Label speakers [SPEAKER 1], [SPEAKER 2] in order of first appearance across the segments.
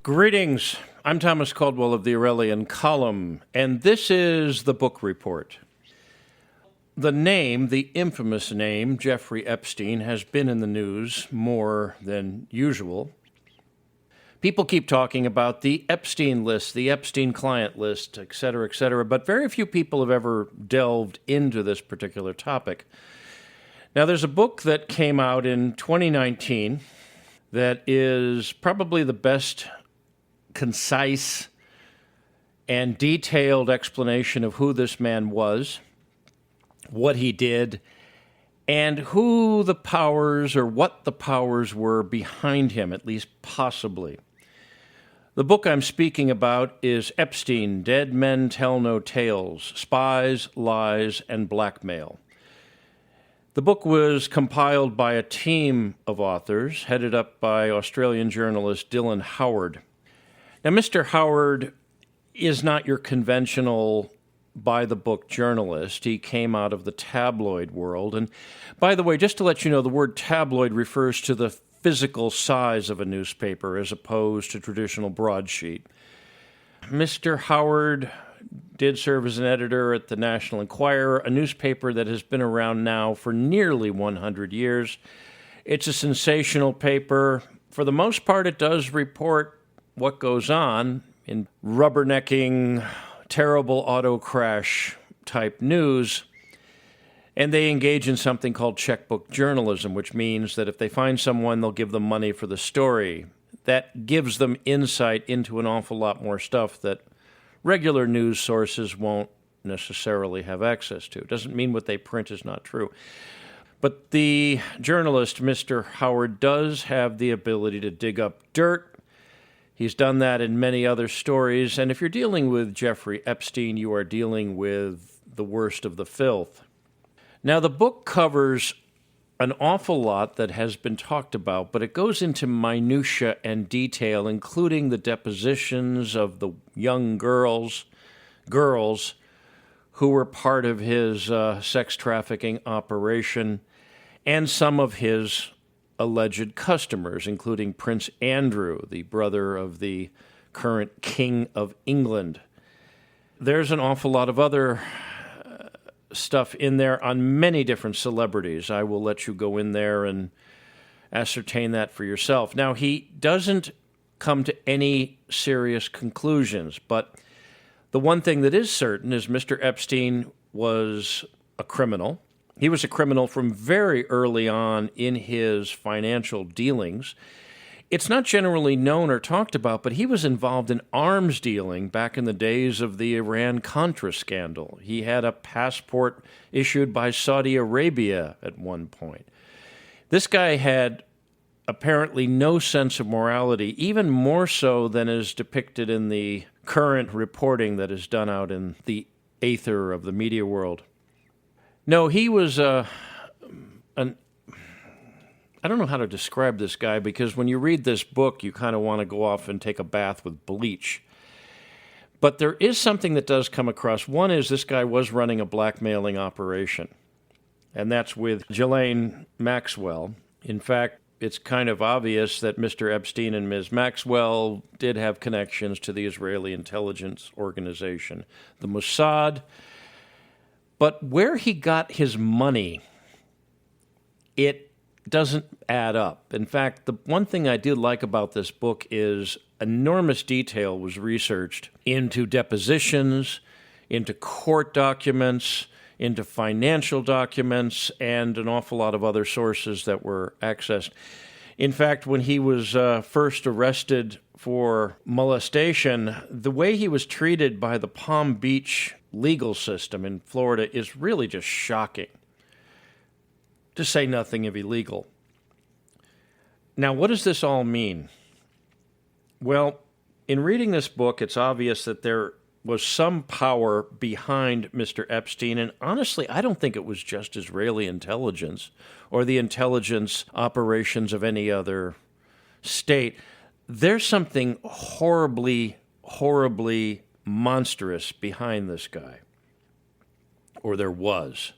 [SPEAKER 1] Greetings. I'm Thomas Caldwell of the Aurelian Column, and this is the Book Report. The name, the infamous name, Jeffrey Epstein, has been in the news more than usual. People keep talking about the Epstein list, the Epstein client list, et cetera, but very few people have ever delved into this particular topic. Now, there's a book that came out in 2019 that is probably the best concise and detailed explanation of who this man was, what he did, and who the powers or what the powers were behind him, at least possibly. The book I'm speaking about is Epstein, Dead Men Tell No Tales, Spies, Lies, and Blackmail. The book was compiled by a team of authors headed up by Australian journalist Dylan Howard. Now, Mr. Howard is not your conventional by-the-book journalist. He came out of the tabloid world. And by the way, just to let you know, the word tabloid refers to the physical size of a newspaper as opposed to traditional broadsheet. Mr. Howard did serve as an editor at the National Enquirer, a newspaper that has been around now for nearly 100 years. It's a sensational paper. For the most part, it does report what goes on in rubbernecking, terrible auto crash type news, and they engage in something called checkbook journalism, which means that if they find someone, they'll give them money for the story. That gives them insight into an awful lot more stuff that regular news sources won't necessarily have access to. It doesn't mean what they print is not true. But the journalist, Mr. Howard, does have the ability to dig up dirt. He's done that in many other stories, and if you're dealing with Jeffrey Epstein, you are dealing with the worst of the filth. Now, the book covers an awful lot that has been talked about, but it goes into minutia and detail, including the depositions of the young girls who were part of his sex trafficking operation, and some of his alleged customers, including Prince Andrew, the brother of the current King of England. There's an awful lot of other stuff in there on many different celebrities. I will let you go in there and ascertain that for yourself. Now, he doesn't come to any serious conclusions, but the one thing that is certain is Mr. Epstein was a criminal. He was a criminal from very early on in his financial dealings. It's not generally known or talked about, but he was involved in arms dealing back in the days of the Iran-Contra scandal. He had a passport issued by Saudi Arabia at one point. This guy had apparently no sense of morality, even more so than is depicted in the current reporting that is done out in the aether of the media world. No, he was I don't know how to describe this guy, because when you read this book, you kind of want to go off and take a bath with bleach. But there is something that does come across. One is this guy was running a blackmailing operation, and that's with Ghislaine Maxwell. In fact, it's kind of obvious that Mr. Epstein and Ms. Maxwell did have connections to the Israeli intelligence organization, the Mossad. But where he got his money, it doesn't add up. In fact, the one thing I did like about this book is enormous detail was researched into depositions, into court documents, into financial documents, and an awful lot of other sources that were accessed. In fact, when he was first arrested for molestation, the way he was treated by the Palm Beach legal system in Florida is really just shocking, to say nothing of illegal. Now, what does this all mean? Well, in reading this book, it's obvious that there was some power behind Mr. Epstein, and honestly, I don't think it was just Israeli intelligence or the intelligence operations of any other state. There's something horribly, horribly monstrous behind this guy, or there was.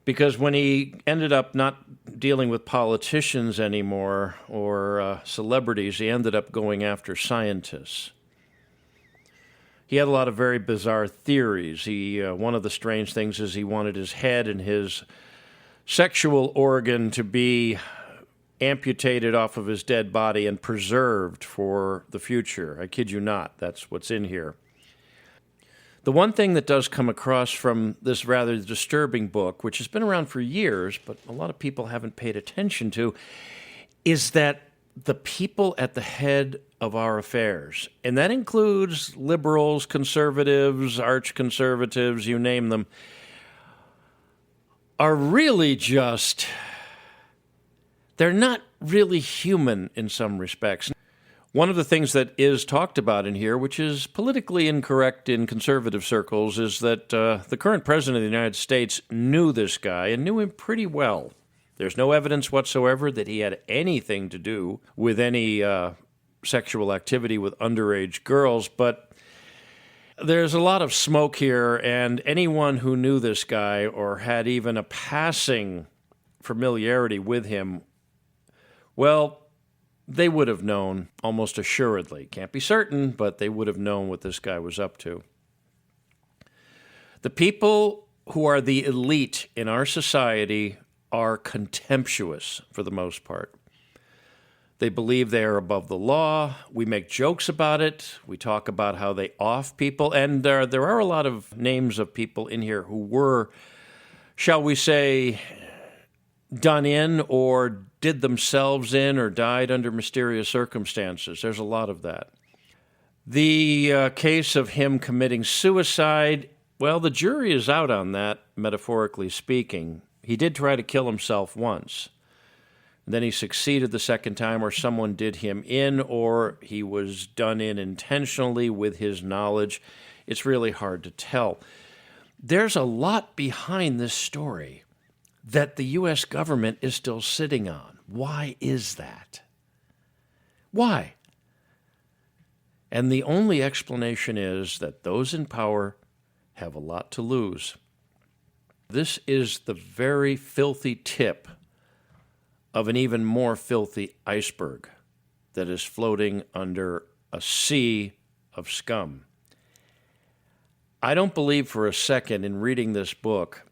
[SPEAKER 1] Because when he ended up not dealing with politicians anymore or celebrities, he ended up going after scientists. He had a lot of very bizarre theories. One of the strange things is he wanted his head and his sexual organ to be amputated off of his dead body and preserved for the future. I kid you not, that's what's in here. The one thing that does come across from this rather disturbing book, which has been around for years, but a lot of people haven't paid attention to, is that the people at the head of our affairs, and that includes liberals, conservatives, arch-conservatives, you name them, are really just, they're not really human in some respects. One of the things that is talked about in here, which is politically incorrect in conservative circles, is that the current president of the United States knew this guy and knew him pretty well. There's no evidence whatsoever that he had anything to do with any sexual activity with underage girls, but there's a lot of smoke here, and anyone who knew this guy or had even a passing familiarity with him, well, they would have known almost assuredly. Can't be certain, but they would have known what this guy was up to. The people who are the elite in our society are contemptuous for the most part. They believe they are above the law. We make jokes about it. We talk about how they off people. And there are a lot of names of people in here who were, shall we say, done in or did themselves in or died under mysterious circumstances. There's a lot of that. The case of him committing suicide, well, the jury is out on that, metaphorically speaking. He did try to kill himself once. Then he succeeded the second time, or someone did him in, or he was done in intentionally with his knowledge. It's really hard to tell. There's a lot behind this story that the U.S. government is still sitting on. Why is that? Why? And the only explanation is that those in power have a lot to lose. This is the very filthy tip of an even more filthy iceberg that is floating under a sea of scum. I don't believe for a second in reading this book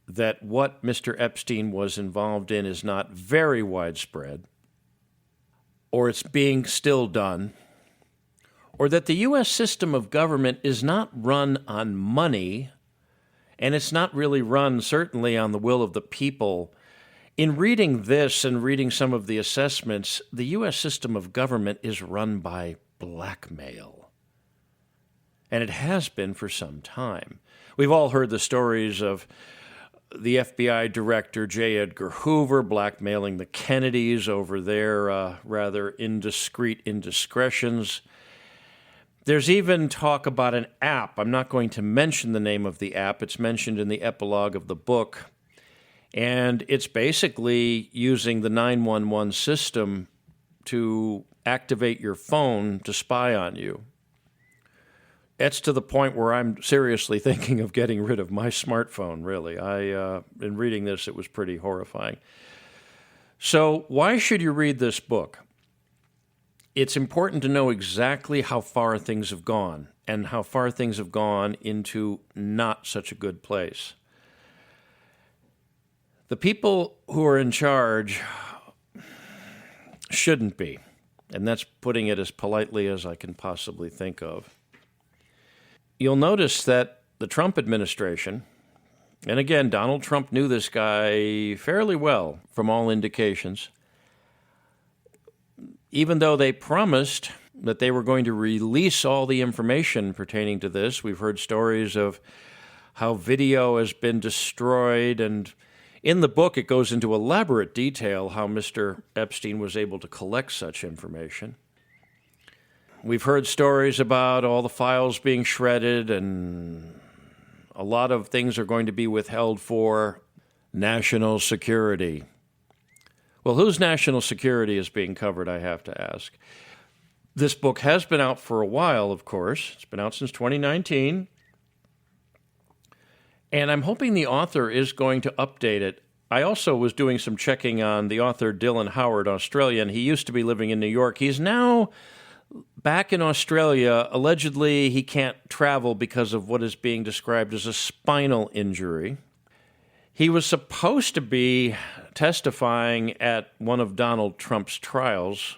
[SPEAKER 1] that what Mr. Epstein was involved in is not very widespread, or it's being still done, or that the U.S. system of government is not run on money, and it's not really run, certainly, on the will of the people. In reading this and reading some of the assessments, the U.S. system of government is run by blackmail. And it has been for some time. We've all heard the stories of the FBI director, J. Edgar Hoover, blackmailing the Kennedys over their rather indiscreet indiscretions. There's even talk about an app. I'm not going to mention the name of the app. It's mentioned in the epilogue of the book. And it's basically using the 911 system to activate your phone to spy on you. It's to the point where I'm seriously thinking of getting rid of my smartphone, really. In reading this, it was pretty horrifying. So why should you read this book? It's important to know exactly how far things have gone and how far things have gone into not such a good place. The people who are in charge shouldn't be, and that's putting it as politely as I can possibly think of. You'll notice that the Trump administration, and again, Donald Trump knew this guy fairly well from all indications, even though they promised that they were going to release all the information pertaining to this. We've heard stories of how video has been destroyed, and in the book it goes into elaborate detail how Mr. Epstein was able to collect such information. We've heard stories about all the files being shredded, and a lot of things are going to be withheld for national security. Well, whose national security is being covered, I have to ask. This book has been out for a while, of course. It's been out since 2019. And I'm hoping the author is going to update it. I also was doing some checking on the author Dylan Howard, Australian. He used to be living in New York. He's now back in Australia. Allegedly, he can't travel because of what is being described as a spinal injury. He was supposed to be testifying at one of Donald Trump's trials.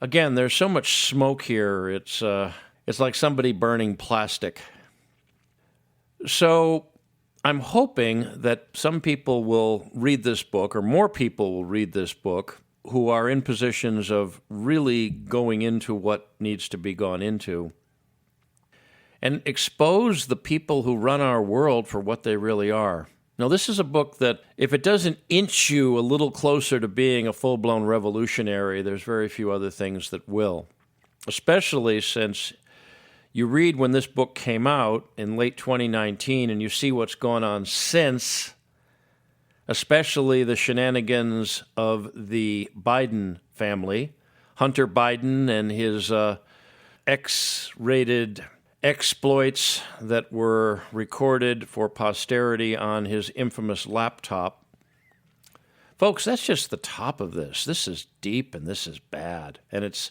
[SPEAKER 1] Again, there's so much smoke here. It's like somebody burning plastic. So I'm hoping that some people will read this book, or more people will read this book, who are in positions of really going into what needs to be gone into, and expose the people who run our world for what they really are. Now, this is a book that, if it doesn't inch you a little closer to being a full-blown revolutionary, there's very few other things that will, especially since you read when this book came out in late 2019 and you see what's gone on since, especially the shenanigans of the Biden family, Hunter Biden and his X-rated exploits that were recorded for posterity on his infamous laptop. Folks, that's just the top of this. This is deep and this is bad. And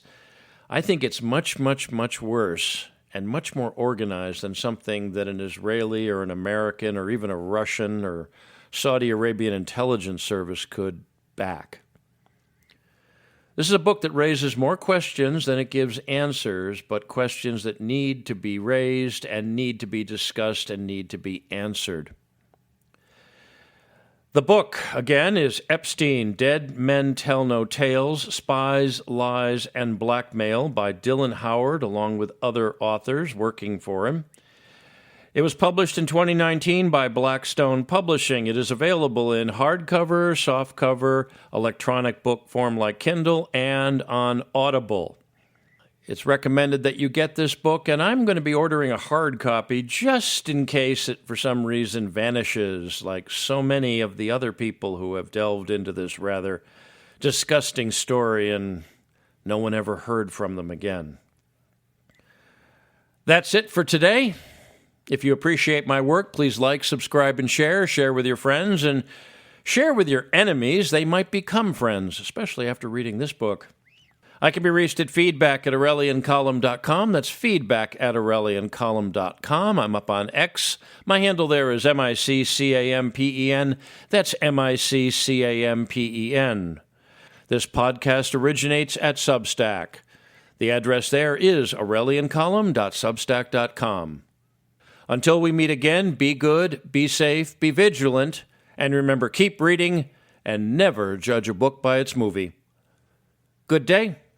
[SPEAKER 1] I think it's much, much, much worse and much more organized than something that an Israeli or an American or even a Russian or Saudi Arabian intelligence service could back. This is a book that raises more questions than it gives answers, but questions that need to be raised and need to be discussed and need to be answered. The book, again, is Epstein, Dead Men Tell No Tales, Spies, Lies, and Blackmail by Dylan Howard, along with other authors working for him. It was published in 2019 by Blackstone Publishing. It is available in hardcover, softcover, electronic book form like Kindle, and on Audible. It's recommended that you get this book, and I'm going to be ordering a hard copy just in case it, for some reason, vanishes, like so many of the other people who have delved into this rather disgusting story, and no one ever heard from them again. That's it for today. If you appreciate my work, please like, subscribe, and share. Share with your friends, and share with your enemies. They might become friends, especially after reading this book. I can be reached at feedback@aureliancolumn.com. That's feedback@aureliancolumn.com. I'm up on X. My handle there is MICCAMPEN. That's MICCAMPEN. This podcast originates at Substack. The address there is aureliancolumn.substack.com. Until we meet again, be good, be safe, be vigilant, and remember, keep reading and never judge a book by its movie. Good day.